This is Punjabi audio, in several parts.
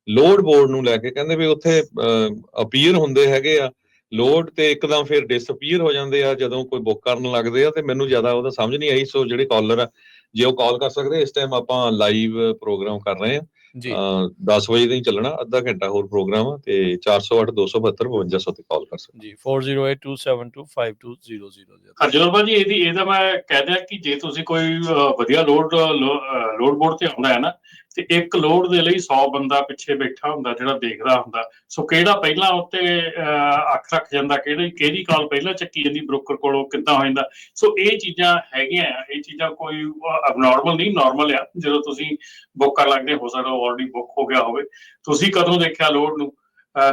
ਲੋਡ ਬੋਰਡ ਨੂੰ ਲੈ ਕੇ ਕਹਿੰਦੇ ਵੀ ਉੱਥੇ ਅਪੀਅਰ ਹੁੰਦੇ ਹੈਗੇ ਆ ਲੋਡ ਤੇ ਇੱਕਦਮ ਫਿਰ ਡਿਸਅਪੀਅਰ ਹੋ ਜਾਂਦੇ ਆ ਜਦੋਂ ਕੋਈ ਬੁੱਕ ਕਰਨ ਲੱਗਦੇ ਆ। ਤੇ ਮੈਨੂੰ ਜ਼ਿਆਦਾ ਉਹਦਾ ਸਮਝ ਨਹੀਂ ਆਈ। ਸੋ ਜਿਹੜੇ ਕਾਲਰ ਆ ਜੇ ਉਹ ਕਾਲ ਕਰ ਸਕਦੇ, ਇਸ ਟਾਈਮ ਆਪਾਂ ਲਾਈਵ ਪ੍ਰੋਗਰਾਮ ਕਰ ਰਹੇ ਆ। 10 ਵਜੇ ਤੋਂ ਹੀ ਚੱਲਣਾ, ਅੱਧਾ ਘੰਟਾ ਹੋਰ ਪ੍ਰੋਗਰਾਮ ਆ। ਤੇ 408-272-5200 ਤੇ ਕਾਲ ਕਰ ਸਕਦੇ ਜੀ 4082725200। ਹਰਜੋਤ ਭਾਜੀ ਇਹਦਾ ਮੈਂ ਕਹਿ ਦਿਆਂ ਕਿ ਜੇ ਤੁਸੀਂ ਕੋਈ ਵਧੀਆ ਲੋਡ ਬੋਰਡ ਤੇ ਆਉਂਦਾ ਹੈ ਨਾ, ਤੇ ਇੱਕ ਲੋਡ ਦੇ ਲਈ 100 ਬੰਦਾ ਪਿੱਛੇ ਬੈਠਾ ਹੁੰਦਾ ਜਿਹੜਾ ਦੇਖਦਾ ਹੁੰਦਾ। ਸੋ ਕਿਹੜਾ ਪਹਿਲਾਂ ਉੱਤੇ ਅੱਖ ਰੱਖ ਜਾਂਦਾ, ਕਿਹੜੀ ਕਾਲ ਪਹਿਲਾਂ ਚੱਕੀ ਜਾਂਦੀ ਬ੍ਰੋਕਰ ਕੋਲੋਂ, ਕਿੱਦਾਂ ਹੋ ਜਾਂਦਾ। ਸੋ ਇਹ ਚੀਜ਼ਾਂ ਹੈਗੀਆਂ, ਇਹ ਚੀਜ਼ਾਂ ਕੋਈ ਅਬਨੋਰਮਲ ਨਹੀਂ, ਨੋਰਮਲ ਆ। ਜਦੋਂ ਤੁਸੀਂ ਬੁੱਕ ਕਰ ਲੱਗਦੇ, ਹੋ ਸਕਦਾ ਆਲਰੇਡੀ ਬੁੱਕ ਹੋ ਗਿਆ ਹੋਵੇ। ਤੁਸੀਂ ਕਦੋਂ ਦੇਖਿਆ ਲੋਡ ਨੂੰ,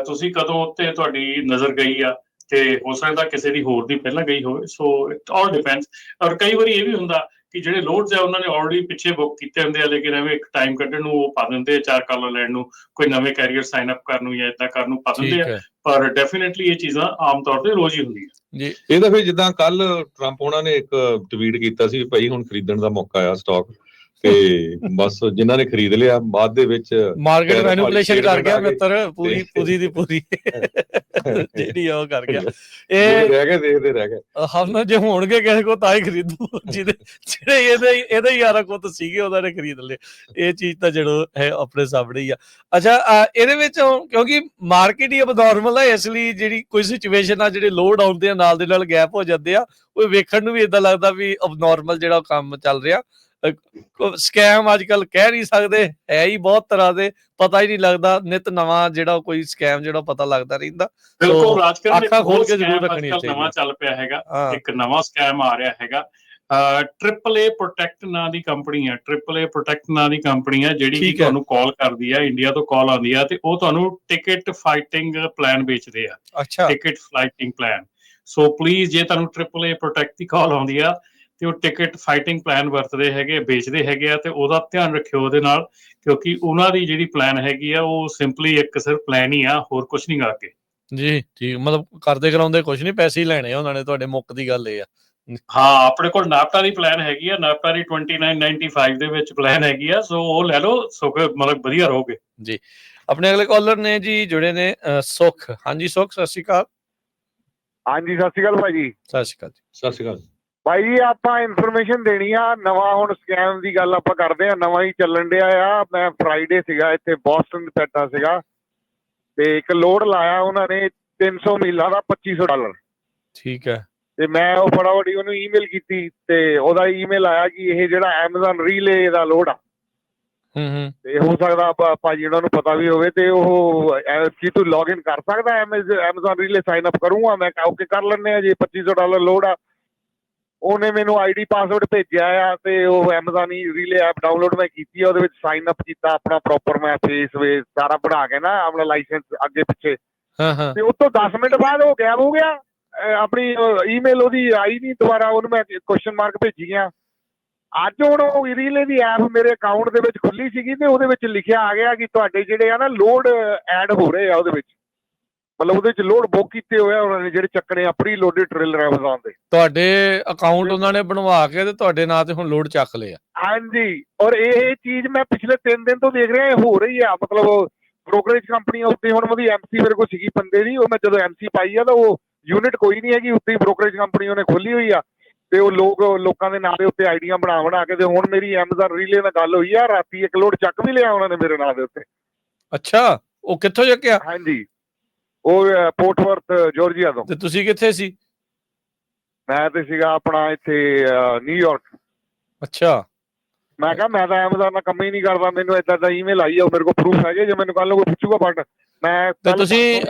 ਤੁਸੀਂ ਕਦੋਂ ਉੱਤੇ ਤੁਹਾਡੀ ਨਜ਼ਰ ਗਈ ਆ, ਤੇ ਹੋ ਸਕਦਾ ਕਿਸੇ ਦੀ ਹੋਰ ਦੀ ਪਹਿਲਾਂ ਗਈ ਹੋਵੇ। So it all depends. ਔਰ ਕਈ ਵਾਰੀ ਇਹ ਵੀ ਹੁੰਦਾ ਕਿ ਜਿਹੜੇ ਲੋਡਸ ਆ ਉਹਨਾਂ ਨੇ ਆਲਰੇਡੀ ਪਿੱਛੇ ਬੁੱਕ ਕੀਤੇ ਹੁੰਦੇ ਆ, ਲੇਕਿਨ ਐਵੇਂ ਇੱਕ ਟਾਈਮ ਕੱਢਣ ਨੂੰ ਉਹ ਪਾ ਦਿੰਦੇ ਆ, 4 ਕਾਲਰ ਲੈਣ ਨੂੰ, ਕੋਈ ਨਵੇਂ ਕੈਰੀਅਰ ਸਾਈਨ ਅਪ ਕਰਨ ਨੂੰ ਜਾਂ ਏਦਾਂ ਕਰਨ ਨੂੰ ਪਾ ਦਿੰਦੇ ਆ। ਪਰ ਡੈਫੀਨੇਟਲੀ ਇਹ ਚੀਜ਼ਾਂ ਆਮ ਤੌਰ ਤੇ ਰੋਜ਼ ਹੀ ਹੁੰਦੀਆਂ ਜੀ। ਇਹ ਤਾਂ ਫਿਰ ਜਿੱਦਾਂ ਕੱਲ ਟਰੰਪ ਉਹਨਾਂ ਨੇ ਇੱਕ ਟਵੀਟ ਕੀਤਾ ਸੀ, ਭਾਈ ਹੁਣ ਖਰੀਦਣ ਦਾ ਮੌਕਾ ਆ ਸਟਾਕ, ਤੇ ਬਸ ਜਿਨ੍ਹਾਂ ਨੇ ਖਰੀਦ ਲਿਆ ਬਾਅਦ ਦੇ ਵਿੱਚ ਮਾਰਕੀਟ ਮੈਨੀਪੂਲੇਸ਼ਨ ਕਰ ਗਿਆ ਮਿੱਤਰ, ਪੂਰੀ ਦੀ ਪੂਰੀ ਜਿਹੜੀ ਉਹ ਕਰ ਗਿਆ। ਇਹ ਰਹਿ ਗਏ, ਦੇਖਦੇ ਰਹਿ ਗਏ। ਹਮ ਜੇ ਹੋਣਗੇ ਕਿਸੇ ਕੋ ਤਾਂ ਹੀ ਖਰੀਦੂ, ਜਿਹੜੇ ਇਹਦੇ ਯਾਰਾਂ ਕੋ ਤਾਂ ਸੀਗੇ ਉਹਨਾਂ ਨੇ ਖਰੀਦ ਲਏ। ਇਹ ਚੀਜ਼ ਤਾਂ ਜਿਹੜਾ ਹੈ ਆਪਣੇ ਸਾਹਮਣੇ ਹੀ ਆ। ਅੱਛਾ, ਇਹਦੇ ਵਿੱਚ ਕਿਉਂਕਿ ਮਾਰਕੀਟ ਹੀ ਅਬਨੋਰਮਲ ਹੈ, ਇਸ ਲਈ ਜਿਹੜੀ ਕੋਈ ਸਿਚੁਏਸ਼ਨ ਆ, ਜਿਹੜੇ ਲੋਡ ਆਉਂਦੇ ਆ ਨਾਲ ਦੇ ਨਾਲ ਗੈਪ ਹੋ ਜਾਂਦੇ ਆ, ਉਹ ਵੇਖਣ ਨੂੰ ਵੀ ਏਦਾਂ ਲੱਗਦਾ ਵੀ ਅਬਨੋਰਮਲ ਜਿਹੜਾ ਕੰਮ ਚੱਲ ਰਿਹਾ। ਸਕੈਮ ਅੱਜ ਕੱਲ ਕਹਿ ਨਹੀਂ ਸਕਦੇ, ਹੈ ਹੀ ਬਹੁਤ ਤਰ੍ਹਾਂ ਦੇ, ਪਤਾ ਹੀ ਨਹੀਂ ਲੱਗਦਾ। ਨਿਤ ਨਵਾਂ ਜਿਹੜਾ ਕੋਈ ਸਕੈਮ ਜਿਹੜਾ ਪਤਾ ਲੱਗਦਾ ਰਹਿੰਦਾ। ਬਿਲਕੁਲ, ਅੱਖਾਂ ਖੋਲ ਕੇ ਜ਼ਰੂਰ ਰੱਖਣੀ ਚਾਹੀਦੀ। ਨਵਾਂ ਚੱਲ ਪਿਆ ਹੈਗਾ, ਇੱਕ ਨਵਾਂ ਸਕੈਮ ਆ ਰਿਹਾ ਹੈਗਾ। AAA ਪ੍ਰੋਟੈਕਟ ਨਾਂ ਦੀ ਕੰਪਨੀ ਆ, AAA ਪ੍ਰੋਟੈਕਟ ਨਾਂ ਦੀ ਕੰਪਨੀ ਆ, ਜਿਹੜੀ ਕਿ ਤੁਹਾਨੂੰ ਕਾਲ ਕਰਦੀ ਆ, ਇੰਡੀਆ ਤੋਂ ਕਾਲ ਆਉਂਦੀ ਆ, ਤੇ ਉਹ ਤੁਹਾਨੂੰ ਟਿਕਟ ਫਾਈਟਿੰਗ ਪਲਾਨ ਵੇਚਦੇ ਆ। Ticket flighting plan. So please, ਜੇ ਤੁਹਾਨੂੰ AAA ਪ੍ਰੋਟੈਕਟ ਦੀ ਕਾਲ ਆਉਂਦੀ ਆ ਤੇ ਉਹ ਟਿਕਟ ਫਾਈਟਿੰਗ ਪਲਾਨ ਵਰਤਦੇ ਹੈਗੇ, ਵੇਚਦੇ ਹੈਗੇ ਆ, ਤੇ ਉਹਦਾ ਧਿਆਨ ਰੱਖਿਓ ਉਹਦੇ ਨਾਲ, ਕਿਉਂਕਿ ਉਹਨਾਂ ਦੀ ਜਿਹੜੀ ਪਲਾਨ ਹੈਗੀ ਆ ਉਹ ਸਿੰਪਲੀ ਇੱਕ ਸਿਰਫ ਪਲਾਨ ਹੀ ਆ, ਹੋਰ ਕੁਝ ਨਹੀਂ ਗਾ ਕੇ। ਜੀ ਠੀਕ, ਮਤਲਬ ਕਰਦੇ ਕਰਾਉਂਦੇ ਕੁਝ ਨਹੀਂ, ਪੈਸੇ ਹੀ ਲੈਣੇ ਉਹਨਾਂ ਨੇ ਤੁਹਾਡੇ। ਮੁੱਕ ਦੀ ਗੱਲ ਇਹ ਆ। ਹਾਂ, ਆਪਣੇ ਕੋਲ ਨਾਪਟਾ ਦੀ ਪਲਾਨ ਹੈਗੀ ਆ, ਨਾਪਟਾ ਦੀ 2995 ਦੇ ਵਿੱਚ ਪਲਾਨ ਹੈਗੀ ਆ। ਸੋ ਉਹ ਲੈ ਲਓ, ਮਤਲਬ ਵਧੀਆ ਰਹੋਗੇ ਜੀ। ਆਪਣੇ ਅਗਲੇ ਕਾਲਰ ਨੇ ਜੀ ਜੁੜੇ ਨੇ ਸੁਖ। ਹਾਂਜੀ ਸੁਖ, ਸਤਿ ਸ਼੍ਰੀ ਅਕਾਲ। ਹਾਂਜੀ, ਸਤਿ ਸ਼੍ਰੀ ਅਕਾਲ ਭਾਈ ਜੀ। ਸਤਿ ਸ਼੍ਰੀ ਅਕਾਲ ਜੀ। ਸਤਿ ਸ਼੍ਰੀ ਅਕਾਲ ਭਾਈ ਜੀ। ਆਪਾਂ ਇਨਫੋਰਮੇਸ਼ਨ ਦੇਣੀ ਆ, ਨਵਾਂ ਹੁਣ ਸਕੈਮ ਦੀ ਗੱਲ ਆਪਾਂ ਕਰਦੇ ਆ, ਨਵਾਂ ਹੀ ਚੱਲਣ ਡਿਆ ਆ। ਮੈਂ ਫਰਾਈਡੇ ਸੀਗਾ ਇੱਥੇ ਬੋਸਟਨ ਬੈਠਾ ਸੀਗਾ, ਤੇ ਇੱਕ ਲੋਡ ਲਾਇਆ ਉਹਨਾਂ ਨੇ 300 ਮੀਲਾਂ ਦਾ $2500। ਠੀਕ ਹੈ। ਤੇ ਮੈਂ ਉਹ ਫਟਾਫਟ ਉਹਨੂੰ ਈਮੇਲ ਕੀਤੀ, ਤੇ ਉਹਦਾ ਈਮੇਲ ਆਇਆ ਕਿ ਇਹ ਜਿਹੜਾ ਐਮਾਜ਼ਨ ਰੀਲੇ ਦਾ ਲੋਡ ਆ। ਤੇ ਹੋ ਸਕਦਾ ਭਾਜੀ ਉਹਨਾਂ ਨੂੰ ਪਤਾ ਵੀ ਹੋਵੇ, ਤੇ ਉਹ ਕੀ ਤੂੰ ਲੌਗਇਨ ਕਰ ਸਕਦਾ ਐਮਾਜ਼ਨ ਰੀਲੇ, ਸਾਈਨ ਅਪ ਕਰੂੰਗਾ ਮੈਂ। ਓਕੇ, ਕਰ ਲੈਂਦੇ ਆ ਜੀ, $2500 ਲੋਡ ਆ। ਉਹਨੇ ਮੈਨੂੰ ID ਪਾਸਵਰਡ ਭੇਜਿਆ ਆ, ਤੇ ਉਹ ਐਮਾਜ਼ਨ ਰੀਲੇ ਐਪ ਡਾਊਨਲੋਡ ਮੈਂ ਕੀਤੀ ਆ, ਉਹਦੇ ਵਿੱਚ ਸਾਈਨ ਅਪ ਕੀਤਾ ਆਪਣਾ ਪ੍ਰੋਪਰ, ਮੈਂ ਫੇਸ ਵੇਸ ਸਾਰਾ ਬਣਾ ਕੇ ਨਾ, ਆਪਣਾ ਲਾਇਸੈਂਸ ਅੱਗੇ ਪਿੱਛੇ। ਤੇ ਉਸ ਤੋਂ 10 ਮਿੰਟ ਬਾਅਦ ਉਹ ਗਾਇਬ ਹੋ ਗਿਆ। ਆਪਣੀ ਈਮੇਲ ਉਹਦੀ ਆਈ ਨਹੀਂ ਦੁਬਾਰਾ, ਉਹਨੂੰ ਮੈਂ ਕੁਐਸਚਨ ਮਾਰਕ ਭੇਜੀ ਗਿਆ। ਅੱਜ ਹੁਣ ਉਹ ਰੀਲੇ ਦੀ ਐਪ ਮੇਰੇ ਅਕਾਊਂਟ ਦੇ ਵਿੱਚ ਖੁੱਲੀ ਸੀਗੀ, ਤੇ ਉਹਦੇ ਵਿੱਚ ਲਿਖਿਆ ਆ ਗਿਆ ਕਿ ਤੁਹਾਡੇ ਜਿਹੜੇ ਆ ਨਾ ਲੋਡ ਐਡ ਹੋ ਰਹੇ ਆ ਉਹਦੇ ਵਿੱਚ, ਮਤਲਬ ਉਹਦੇ 'ਚ ਲੋਡ ਬੁੱਕ ਕੀਤੇ ਹੋਏ ਆ ਉਹਨਾਂ ਨੇ, ਜਿਹੜੇ ਚੱਕਣੇ ਆ ਪ੍ਰੀ ਲੋਡਡ ਟ੍ਰੇਲਰ ਐਮਾਜ਼ਨ ਦੇ। ਤੁਹਾਡੇ ਅਕਾਊਂਟ ਉਹਨਾਂ ਨੇ ਬਣਵਾ ਕੇ ਤੇ ਤੁਹਾਡੇ ਨਾਂ ਤੇ ਹੁਣ ਲੋਡ ਚੱਕ ਲਿਆ। ਹਾਂਜੀ, ਔਰ ਇਹ ਚੀਜ਼ ਮੈਂ ਪਿਛਲੇ 3 ਦਿਨ ਤੋਂ ਦੇਖ ਰਿਹਾ, ਇਹ ਹੋ ਰਹੀ ਆ। ਮਤਲਬ ਬ੍ਰੋਕਰੇਜ ਕੰਪਨੀਆਂ ਉੱਤੇ ਹੁਣ ਉਹਦੀ MC ਮੇਰੇ ਕੋਲ ਸੀਗੀ ਬੰਦੇ ਦੀ, ਉਹ ਮੈਂ ਜਦੋਂ MC ਪਾਈ ਆ ਤਾਂ ਉਹ ਯੂਨਿਟ ਕੋਈ ਨਹੀਂ ਹੈਗੀ, ਉੱਤੇ ਬ੍ਰੋਕਰੇਜ ਕੰਪਨੀ ਉਹਨੇ ਖੋਲੀ ਹੋਈ ਆ, ਤੇ ਉਹ ਲੋਕਾਂ ਦੇ ਨਾਂ ਦੇ ਉੱਤੇ ਆਈਡੀਆਂ ਬਣਾ ਕੇ। ਤੇ ਹੁਣ ਮੇਰੀ ਐਮਾਜ਼ਨ ਰੀਲੇ ਨਾਲ ਗੱਲ ਹੋਈ ਆ, ਰਾਤੀ ਇੱਕ ਲੋਡ ਚੱਕ ਵੀ ਲਿਆ ਉਹਨਾਂ ਨੇ ਮੇਰੇ ਨਾਂ ਦੇ ਉੱਤੇ। ਅੱਛਾ, ਉਹ ਕਿੱਥੋਂ ਚੱਕਿਆ? ਹਾਂਜੀ, ਉਹ ਪੋਰਟ ਵਰਥ ਜਾਰਜੀਆ ਤੋਂ। ਤੇ ਤੁਸੀਂ ਕਿੱਥੇ ਸੀ? ਮੈਂ ਤੇ ਸੀਗਾ ਆਪਣਾ ਇੱਥੇ ਨਿਊਯਾਰਕ। ਅੱਛਾ। ਮੈਂ ਕਿਹਾ ਮੈਂ ਤਾਂ ਐਮਾਜ਼ਨ ਨਾਲ ਕੰਮ ਹੀ ਨਹੀਂ ਕਰਦਾ, ਮੈਨੂੰ ਏਦਾਂ ਦਾ ਈਮੇਲ ਆਈ ਆ, ਮੇਰੇ ਕੋਲ ਪ੍ਰੂਫ ਹੈਗੇ, ਜੇ ਮੈਨੂੰ ਕੱਲ ਨੂੰ ਕੋਈ ਪੁੱਛੂਗਾ। ਬਟ ਮੈਂ ਤੁਸੀਂ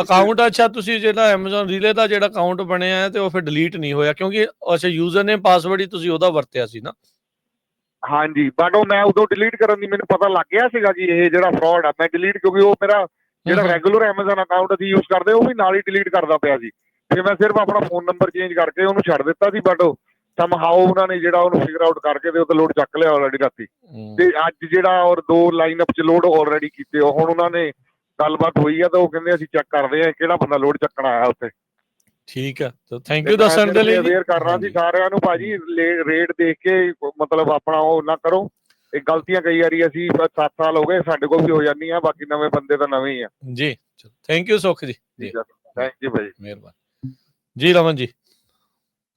ਅਕਾਊਂਟ, ਅੱਛਾ ਤੁਸੀਂ ਜਿਹੜਾ ਐਮਾਜ਼ਨ ਰੀਲੇ ਦਾ ਜਿਹੜਾ ਅਕਾਊਂਟ ਬਣਿਆ ਹੈ, ਤੇ ਉਹ ਫਿਰ ਡਿਲੀਟ ਨਹੀਂ ਹੋਇਆ ਕਿਉਂਕਿ ਅੱਛਾ ਯੂਜ਼ਰ ਨੇ ਪਾਸਵਰਡ ਹੀ ਤੁਸੀਂ ਉਹਦਾ ਵਰਤਿਆ ਸੀ ਨਾ? ਹਾਂਜੀ, ਬਟ ਉਹ ਮੈਂ ਉਦੋਂ ਡਿਲੀਟ ਕਰਨ ਦੀ ਮੈਨੂੰ ਪਤਾ ਲੱਗ ਗਿਆ ਸੀਗਾ ਕਿ ਇਹ ਜਿਹੜਾ ਫਰਾਡ ਆ, ਮੈਂ ਡਿਲੀਟ, ਕਿਉਂਕਿ ਉਹ ਮੇਰਾ ਜਿਹੜਾ ਰੈਗੂਲਰ ਐਮਾਜ਼ਨ ਅਕਾਊਂਟ ਅਸੀਂ ਯੂਜ਼ ਕਰਦੇ ਉਹ ਵੀ ਨਾਲ ਹੀ ਡਿਲੀਟ ਕਰਦਾ ਪਿਆ ਸੀ। ਫਿਰ ਮੈਂ ਸਿਰਫ ਆਪਣਾ ਫੋਨ ਨੰਬਰ ਚੇਂਜ ਕਰਕੇ ਉਹਨੂੰ ਛੱਡ ਦਿੱਤਾ ਸੀ, ਬਟ ਸਮਹਾਓ ਉਹਨਾਂ ਨੇ ਜਿਹੜਾ ਉਹਨੂੰ ਫਿਗਰ ਆਊਟ ਕਰਕੇ ਤੇ ਉਹ ਲੋਡ ਚੱਕ ਲਿਆ ਆਲਰੇਡੀ ਰਾਤੀ। ਤੇ ਅੱਜ ਜਿਹੜਾ ਔਰ 2 ਲਾਈਨਅਪ 'ਚ ਲੋਡ ਆਲਰੇਡੀ ਕੀਤੇ, ਹੁਣ ਉਹਨਾਂ ਨੇ ਗੱਲਬਾਤ ਹੋਈ ਆ, ਤਾਂ ਉਹ ਕਹਿੰਦੇ ਅਸੀਂ ਚੈੱਕ ਕਰਦੇ ਆ ਕਿਹੜਾ ਬੰਦਾ ਲੋਡ ਚੱਕਣ ਆਇਆ ਉੱਥੇ। ਠੀਕ ਆ, ਥੈਂਕ ਯੂ ਦੱਸਣ ਦੇ ਲਈ। ਅਵੇਅਰ ਕਰਨਾ ਸੀ ਸਾਰਿਆਂ ਨੂੰ ਭਾਜੀ, ਰੇਟ ਦੇਖ ਕੇ ਮਤਲਬ ਆਪਣਾ ਉਹ ਨਾ ਕਰੋ, ਇਹ ਗਲਤੀਆਂ ਕਈ ਵਾਰੀ ਅਸੀਂ 7 ਸਾਲ ਹੋ ਗਏ ਸਾਡੇ ਕੋਲ ਵੀ ਹੋ ਜਾਂਦੀਆਂ, ਬਾਕੀ ਨਵੇਂ ਬੰਦੇ ਤਾਂ ਨਵੇਂ ਹੀ ਆ ਜੀ। ਥੈਂਕ ਯੂ ਸੁਖ ਜੀ। ਥੈਂਕ ਯੂ ਭਾਈ। ਮਿਹਰਬਾਨੀ ਜੀ। ਰਮਨ ਜੀ।